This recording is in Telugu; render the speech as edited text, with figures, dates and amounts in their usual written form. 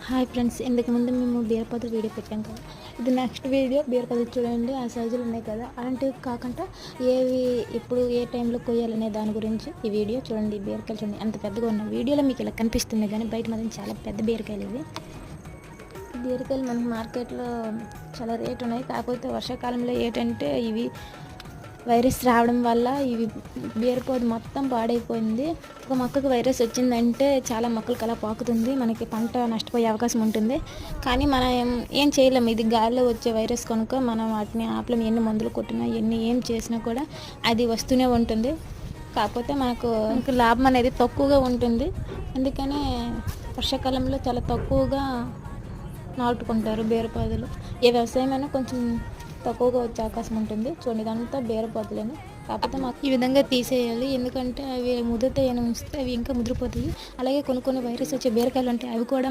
హాయ్ ఫ్రెండ్స్, ఇంతకు ముందు మేము బీరపత్రి వీడియో పెట్టాం కదా. ఇది నెక్స్ట్ వీడియో. బీరపత్రి చూడండి, ఆ సైజులు ఉన్నాయి కదా. అలాంటివి కాకుండా ఏవి ఎప్పుడు ఏ టైంలో కొయ్యాలనే దాని గురించి ఈ వీడియో చూడండి. బీరకాయలు చూడండి ఎంత పెద్దగా ఉన్నాయి. వీడియోలో మీకు ఇలా కనిపిస్తుంది కానీ బయట మాత్రం చాలా పెద్ద బీరకాయలు ఇవి. బీరకాయలు మనకి మార్కెట్లో చాలా రేటు ఉన్నాయి. కాకపోతే వర్షాకాలంలో ఏంటంటే ఇవి వైరస్ రావడం వల్ల ఇవి బీరపోదు మొత్తం పాడైపోయింది. ఒక మొక్కకు వైరస్ వచ్చిందంటే చాలా మొక్కలకు అలా పాకుతుంది, మనకి పంట నష్టపోయే అవకాశం ఉంటుంది. కానీ మనం ఏం చేయలేము, ఇది గాలిలో వచ్చే వైరస్ కనుక మనం వాటిని ఆపలేము. ఎన్ని మందులు కొట్టినా ఏం చేసినా కూడా అది వస్తూనే ఉంటుంది. కాకపోతే మనకు లాభం అనేది తక్కువగా ఉంటుంది. అందుకనే వర్షాకాలంలో చాలా తక్కువగా నాటుకుంటారు బీరపాదులు. ఏ వ్యవసాయమైనా కొంచెం తక్కువగా వచ్చే అవకాశం ఉంటుంది. చూడండి, ఇదంతా బీరపాదులని. కాకపోతే మాకు ఈ విధంగా తీసేయాలి, ఎందుకంటే అవి ముదురుతాయని ఉంచితే అవి ఇంకా ముదిరిపోతాయి. అలాగే కొన్ని వైరస్ వచ్చే బీరకాయలు ఉంటాయి, అవి కూడా